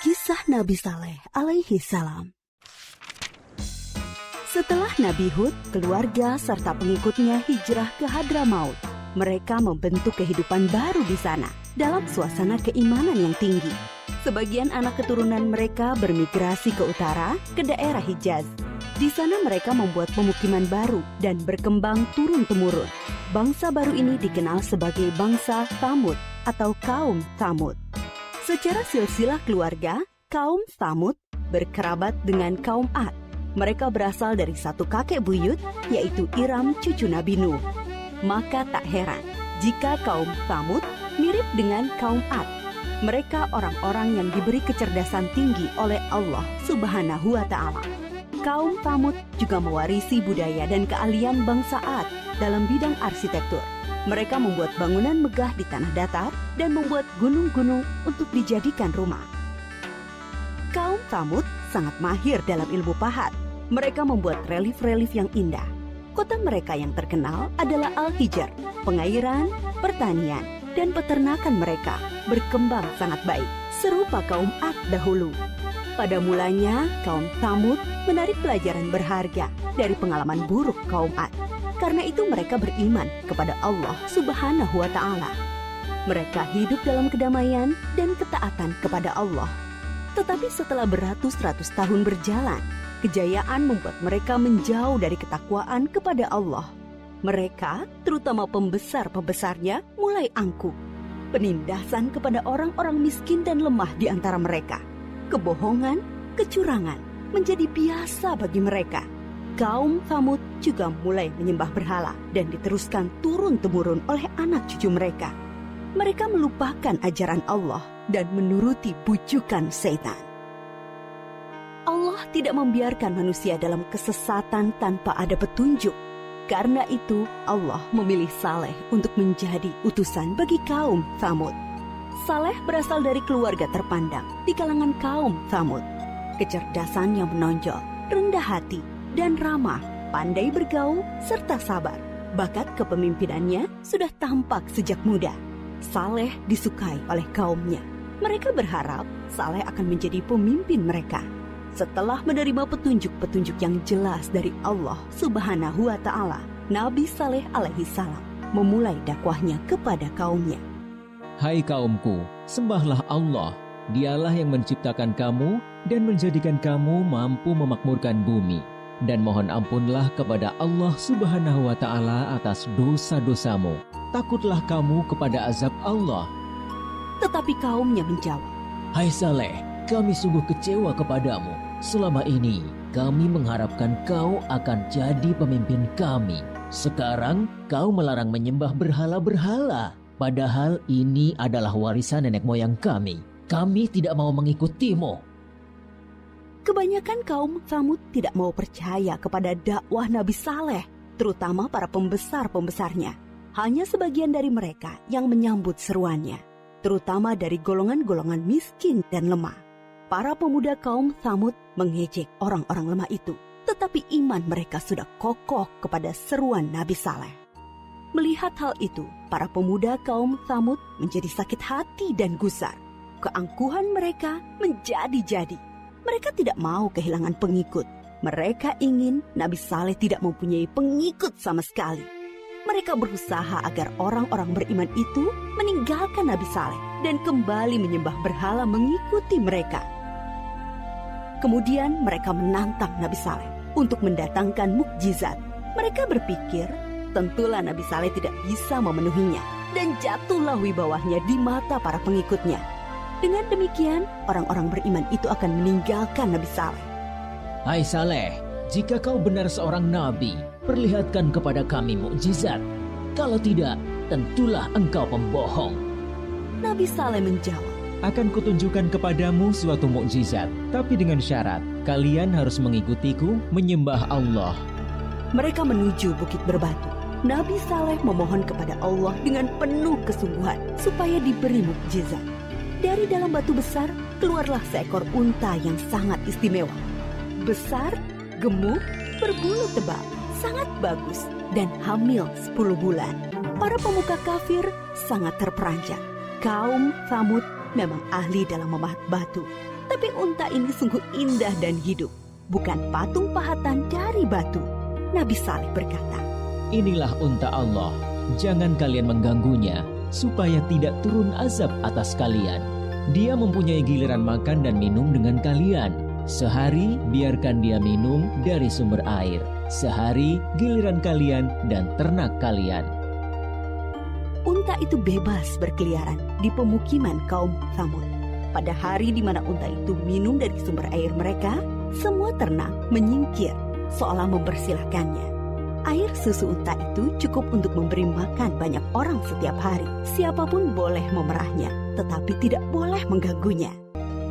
Kisah Nabi Saleh alaihi salam. Setelah Nabi Hud, keluarga serta pengikutnya hijrah ke Hadramaut, mereka membentuk kehidupan baru di sana dalam suasana keimanan yang tinggi. Sebagian anak keturunan mereka bermigrasi ke utara, ke daerah Hijaz. Di sana mereka membuat pemukiman baru dan berkembang turun-temurun. Bangsa baru ini dikenal sebagai bangsa Tsamud atau kaum Tsamud. Secara silsilah keluarga, kaum Tsamud berkerabat dengan kaum Ad. Mereka berasal dari satu kakek buyut, yaitu Iram cucu Nabi Nuh. Maka tak heran jika kaum Tsamud mirip dengan kaum Ad. Mereka orang-orang yang diberi kecerdasan tinggi oleh Allah Subhanahu wa Ta'ala. Kaum Tsamud juga mewarisi budaya dan keahlian bangsa Ad dalam bidang arsitektur. Mereka membuat bangunan megah di tanah datar dan membuat gunung-gunung untuk dijadikan rumah. Kaum Tsamud sangat mahir dalam ilmu pahat. Mereka membuat relief-relief yang indah. Kota mereka yang terkenal adalah Al-Hijr. Pengairan, pertanian, dan peternakan mereka berkembang sangat baik, serupa kaum Ad dahulu. Pada mulanya, kaum Tsamud menarik pelajaran berharga dari pengalaman buruk kaum Ad. Karena itu mereka beriman kepada Allah Subhanahu wa Ta'ala. Mereka hidup dalam kedamaian dan ketaatan kepada Allah. Tetapi setelah beratus-ratus tahun berjalan, kejayaan membuat mereka menjauh dari ketakwaan kepada Allah. Mereka, terutama pembesar-pembesarnya, mulai angkuh. Penindasan kepada orang-orang miskin dan lemah di antara mereka. Kebohongan, kecurangan menjadi biasa bagi mereka. Kaum Tsamud juga mulai menyembah berhala dan diteruskan turun-temurun oleh anak cucu mereka. Mereka melupakan ajaran Allah dan menuruti bujukan setan. Allah tidak membiarkan manusia dalam kesesatan tanpa ada petunjuk. Karena itu, Allah memilih Saleh untuk menjadi utusan bagi kaum Tsamud. Saleh berasal dari keluarga terpandang di kalangan kaum Tsamud. Kecerdasan yang menonjol, rendah hati, dan ramah, pandai bergaul, serta sabar. Bakat kepemimpinannya sudah tampak sejak muda. Saleh disukai oleh kaumnya. Mereka berharap Saleh akan menjadi pemimpin mereka. Setelah menerima petunjuk-petunjuk yang jelas dari Allah Subhanahu wa Ta'ala, Nabi Saleh alaihi salam memulai dakwahnya kepada kaumnya. Hai kaumku, sembahlah Allah. Dialah yang menciptakan kamu dan menjadikan kamu mampu memakmurkan bumi. Dan mohon ampunlah kepada Allah Subhanahu wa Ta'ala atas dosa-dosamu. Takutlah kamu kepada azab Allah. Tetapi kaumnya menjawab, Hai Saleh, kami sungguh kecewa kepadamu. Selama ini kami mengharapkan kau akan jadi pemimpin kami. Sekarang kau melarang menyembah berhala-berhala. Padahal ini adalah warisan nenek moyang kami. Kami tidak mau mengikutimu. Kebanyakan kaum Tsamud tidak mau percaya kepada dakwah Nabi Saleh, terutama para pembesar-pembesarnya. Hanya sebagian dari mereka yang menyambut seruannya, terutama dari golongan-golongan miskin dan lemah. Para pemuda kaum Tsamud mengejek orang-orang lemah itu, tetapi iman mereka sudah kokoh kepada seruan Nabi Saleh. Melihat hal itu, para pemuda kaum Tsamud menjadi sakit hati dan gusar. Keangkuhan mereka menjadi-jadi. Mereka tidak mau kehilangan pengikut. Mereka ingin Nabi Saleh tidak mempunyai pengikut sama sekali. Mereka berusaha agar orang-orang beriman itu meninggalkan Nabi Saleh dan kembali menyembah berhala mengikuti mereka. Kemudian mereka menantang Nabi Saleh untuk mendatangkan mukjizat. Mereka berpikir tentulah Nabi Saleh tidak bisa memenuhinya dan jatuhlah wibawahnya di mata para pengikutnya. Dengan demikian, orang-orang beriman itu akan meninggalkan Nabi Saleh. Hai Saleh, jika kau benar seorang nabi, perlihatkan kepada kami mukjizat. Kalau tidak, tentulah engkau pembohong. Nabi Saleh menjawab, Akan kutunjukkan kepadamu suatu mukjizat, tapi dengan syarat, kalian harus mengikutiku menyembah Allah. Mereka menuju Bukit Berbatu. Nabi Saleh memohon kepada Allah dengan penuh kesungguhan supaya diberi mukjizat. Dari dalam batu besar, keluarlah seekor unta yang sangat istimewa. Besar, gemuk, berbulu tebal, sangat bagus, dan hamil 10 bulan. Para pemuka kafir sangat terperanjat. Kaum Tsamud memang ahli dalam memahat batu. Tapi unta ini sungguh indah dan hidup, bukan patung pahatan dari batu. Nabi Saleh berkata, Inilah unta Allah, jangan kalian mengganggunya, supaya tidak turun azab atas kalian. Dia mempunyai giliran makan dan minum dengan kalian. Sehari biarkan dia minum dari sumber air. Sehari giliran kalian dan ternak kalian. Unta itu bebas berkeliaran di pemukiman kaum Tsamud. Pada hari di mana unta itu minum dari sumber air mereka, semua ternak menyingkir seolah mempersilahkannya. Air susu unta itu cukup untuk memberi makan banyak orang setiap hari. Siapapun boleh memerahnya, tetapi tidak boleh mengganggunya.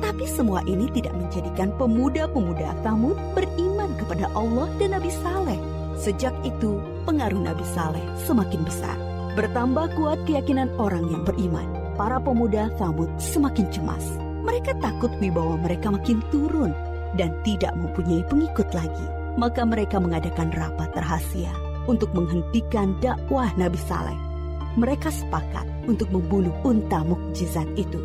Tapi semua ini tidak menjadikan pemuda-pemuda Tsamud beriman kepada Allah dan Nabi Saleh. Sejak itu, pengaruh Nabi Saleh semakin besar. Bertambah kuat keyakinan orang yang beriman. Para pemuda Tsamud semakin cemas. Mereka takut wibawa mereka makin turun dan tidak mempunyai pengikut lagi. Maka mereka mengadakan rapat rahasia untuk menghentikan dakwah Nabi Saleh. Mereka sepakat untuk membunuh unta mukjizat itu.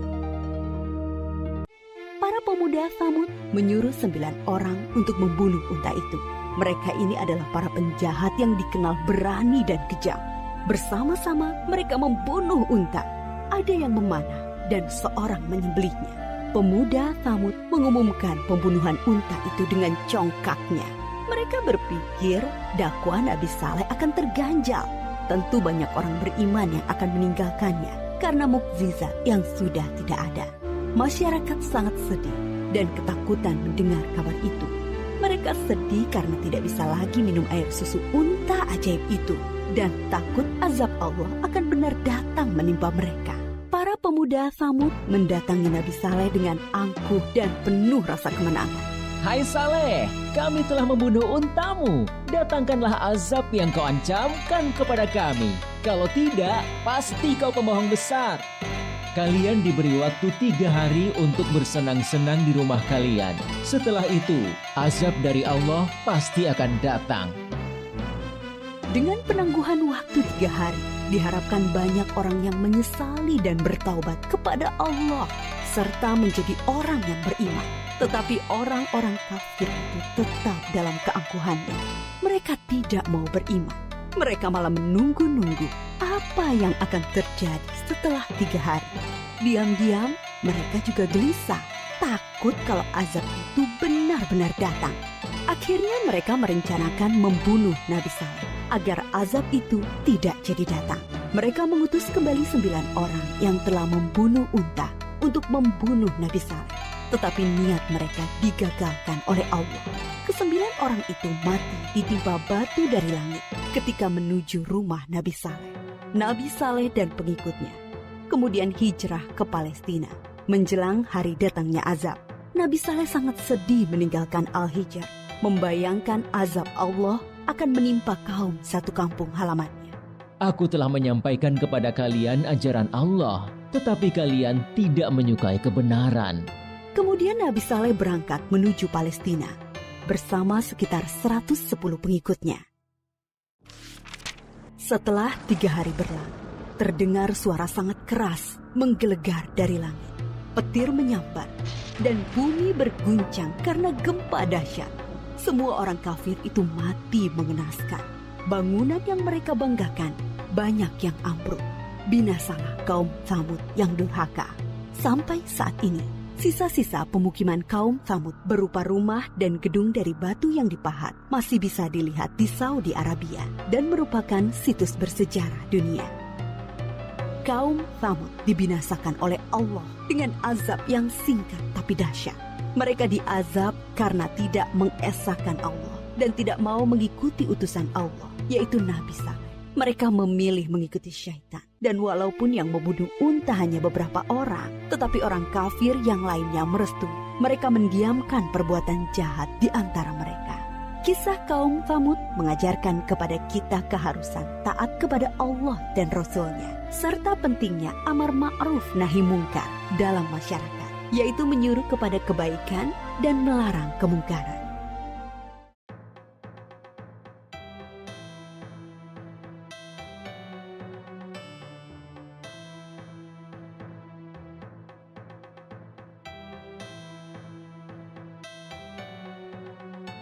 Para pemuda Tsamud menyuruh 9 orang untuk membunuh unta itu. Mereka ini adalah para penjahat yang dikenal berani dan kejam. Bersama-sama mereka membunuh unta. Ada yang memanah dan seorang menyembelihnya. Pemuda Tsamud mengumumkan pembunuhan unta itu dengan congkaknya. Mereka berpikir dakwah Nabi Saleh akan terganjal. Tentu banyak orang beriman yang akan meninggalkannya karena mukjizat yang sudah tidak ada. Masyarakat sangat sedih dan ketakutan mendengar kabar itu. Mereka sedih karena tidak bisa lagi minum air susu unta ajaib itu dan takut azab Allah akan benar datang menimpa mereka. Para pemuda Tsamud mendatangi Nabi Saleh dengan angkuh dan penuh rasa kemenangan. Hai Saleh, kami telah membunuh untamu. Datangkanlah azab yang kau ancamkan kepada kami. Kalau tidak, pasti kau pembohong besar. Kalian diberi waktu 3 hari untuk bersenang-senang di rumah kalian. Setelah itu, azab dari Allah pasti akan datang. Dengan penangguhan waktu 3 hari, diharapkan banyak orang yang menyesali dan bertaubat kepada Allah, serta menjadi orang yang beriman. Tetapi orang-orang kafir itu tetap dalam keangkuhannya. Mereka tidak mau beriman. Mereka malah menunggu-nunggu apa yang akan terjadi setelah 3 hari. Diam-diam mereka juga gelisah, takut kalau azab itu benar-benar datang. Akhirnya mereka merencanakan membunuh Nabi Saleh agar azab itu tidak jadi datang. Mereka mengutus kembali 9 orang yang telah membunuh unta untuk membunuh Nabi Saleh. Tetapi niat mereka digagalkan oleh Allah. Ke-9 orang itu mati ditimpa batu dari langit ketika menuju rumah Nabi Saleh. Nabi Saleh dan pengikutnya kemudian hijrah ke Palestina. Menjelang hari datangnya azab, Nabi Saleh sangat sedih meninggalkan Al-Hijr, membayangkan azab Allah akan menimpa kaum satu kampung halamannya. Aku telah menyampaikan kepada kalian ajaran Allah, tetapi kalian tidak menyukai kebenaran. Kemudian Nabi Saleh berangkat menuju Palestina bersama sekitar 110 pengikutnya. Setelah 3 hari berlalu, terdengar suara sangat keras menggelegar dari langit. Petir menyambar dan bumi berguncang karena gempa dahsyat. Semua orang kafir itu mati mengenaskan. Bangunan yang mereka banggakan banyak yang ambruk. Binasalah kaum Tsamud yang durhaka. Sampai saat ini, sisa-sisa pemukiman kaum Tsamud berupa rumah dan gedung dari batu yang dipahat masih bisa dilihat di Saudi Arabia dan merupakan situs bersejarah dunia. Kaum Tsamud dibinasakan oleh Allah dengan azab yang singkat tapi dahsyat. Mereka diazab karena tidak mengesahkan Allah dan tidak mau mengikuti utusan Allah, yaitu Nabi Saleh. Mereka memilih mengikuti syaitan. Dan walaupun yang membunuh unta hanya beberapa orang, tetapi orang kafir yang lainnya merestui. Mereka mendiamkan perbuatan jahat di antara mereka. Kisah kaum Tsamud mengajarkan kepada kita keharusan taat kepada Allah dan Rasul-Nya, serta pentingnya amar ma'ruf nahi mungkar dalam masyarakat, yaitu menyuruh kepada kebaikan dan melarang kemungkaran.